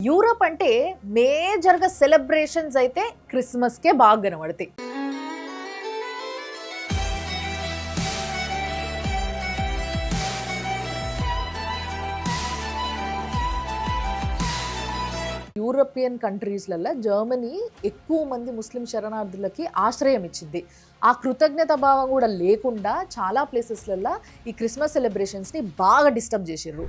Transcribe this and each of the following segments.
Europe అంటే మేజర్గా celebrations అయితే క్రిస్మస్కే బాగా కనబడతాయి. యూరోపియన్ కంట్రీస్లలో జర్మనీ ఎక్కువ మంది ముస్లిం శరణార్థులకి ఆశ్రయం ఇచ్చింది. ఆ కృతజ్ఞత భావం కూడా లేకుండా చాలా ప్లేసెస్లలో ఈ క్రిస్మస్ సెలబ్రేషన్స్ని బాగా డిస్టర్బ్ చేసిర్రు.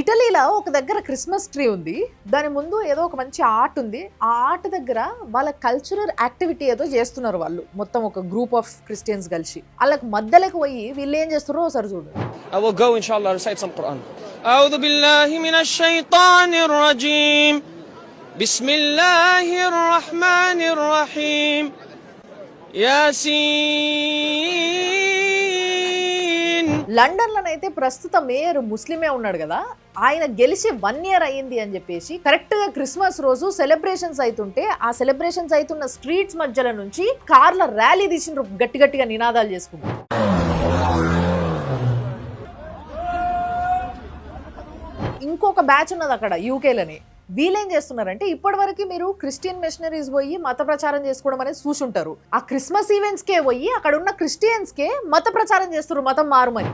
ఇటలీలో ఒక దగ్గర క్రిస్మస్ ట్రీ ఉంది, దాని ముందు ఏదో ఒక మంచి ఆర్ట్ ఉంది. ఆ ఆర్ట్ దగ్గర వాళ్ళ కల్చరల్ యాక్టివిటీ ఏదో చేస్తున్నారు వాళ్ళు, మొత్తం ఒక గ్రూప్ ఆఫ్ క్రిస్టియన్స్ కలిసి. వాళ్ళకి మధ్యలోకి పోయి వీళ్ళు ఏం చేస్తారో ఒకసారి చూడు. I will go inshallah recite some Quran. أعوذ بالله من الشيطان الرجيم. بسم الله الرحمن الرحيم. Yaseen. లండన్లోనైతే ప్రస్తుత మేయర్ ముస్లిమే ఉన్నాడు కదా, ఆయన గెలిచి 1 year అయ్యింది అని చెప్పేసి కరెక్ట్గా క్రిస్మస్ రోజు సెలబ్రేషన్స్ అవుతుంటే ఆ సెలబ్రేషన్స్ అవుతున్న స్ట్రీట్స్ మధ్యలో నుంచి కార్ల ర్యాలీ తీసిన గట్టి గట్టిగా నినాదాలు చేసుకుంటారు. ఇంకొక బ్యాచ్ ఉన్నది అక్కడ యూకేలోనే. వీళ్ళేం చేస్తున్నారంటే ఇప్పటి వరకు మీరు క్రిస్టియన్ మిషనరీస్ పోయి మత ప్రచారం చేసుకోవడం అనేది చూసుంటారు. ఆ క్రిస్మస్ ఈవెంట్స్కే పోయి అక్కడ ఉన్న క్రిస్టియన్స్కే మత ప్రచారం చేస్తారు, మతం మారుమని.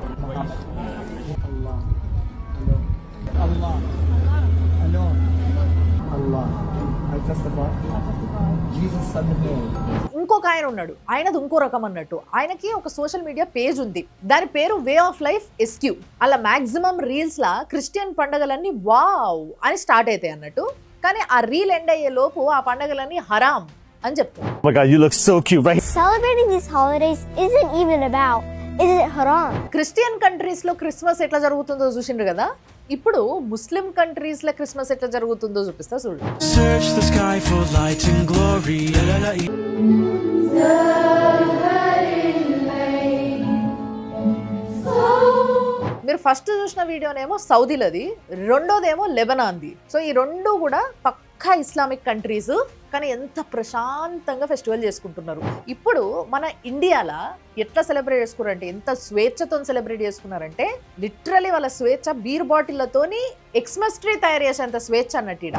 ఇంకొక ఆయన ఉన్నాడు, ఆయనది ఇంకో రకం అన్నట్టు. ఆయనకి ఒక సోషల్ మీడియా పేజ్ ఉంది, దాని పేరు వే ఆఫ్ లైఫ్ ఎస్క్యూ. అలా మాక్సిమం రీల్స్ లా క్రిస్టియన్ పండుగలన్నీ వావ్ అని స్టార్ట్ అవుతాయి అన్నట్టు, కానీ ఆ రీల్ ఎండ్ అయ్యే లోపు ఆ పండుగలన్నీ హరాం అని చెప్తారు. Oh my God, you look so cute, right? Celebrating these holidays isn't even about, is it haram? Christian countries లో క్రిస్మస్ ఎట్లా జరుగుతుందో చూసిండ్రు కదా, ఇప్పుడు ముస్లిం కంట్రీస్ లో క్రిస్మస్ ఎట్లా జరుగుతుందో చూపిస్తా చూడు. Search the sky for light and glory. మీరు ఫస్ట్ చూసిన వీడియోనేమో సౌదీలది, రెండోదేమో లెబనాన్ది. సో ఈ రెండు కూడా పక్కా ఇస్లామిక్ కంట్రీస్, కానీ ఎంత ప్రశాంతంగా ఫెస్టివల్ చేసుకుంటున్నారు. ఇప్పుడు మన ఇండియాలో ఎట్లా సెలబ్రేట్ చేసుకున్నారంటే, ఎంత స్వేచ్ఛతో సెలబ్రేట్ చేసుకున్నారంటే, లిటరలీ వాళ్ళ స్వేచ్ఛ బీర్ బాటిళ్లతోని ఎక్స్మస్ ట్రీ తయారు చేసేంత స్వేచ్ఛ అన్నట్టు. ఈడ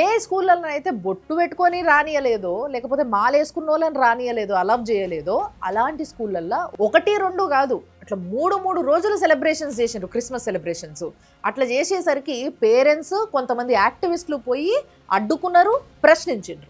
ఏ స్కూళ్ళలో అయితే బొట్టు పెట్టుకొని రానియలేదో, లేకపోతే మాలేసుకున్న వాళ్ళని రానియలేదో, అలవ్ చేయలేదో, అలాంటి స్కూళ్ళల్లో 1-2 కాదు, అట్లా 3 రోజులు సెలబ్రేషన్స్ చేసిండ్రు, క్రిస్మస్ సెలబ్రేషన్స్. అట్లా చేసేసరికి పేరెంట్స్ కొంతమంది యాక్టివిస్టులు పోయి అడ్డుకున్నారు, ప్రశ్నించిండ్రు.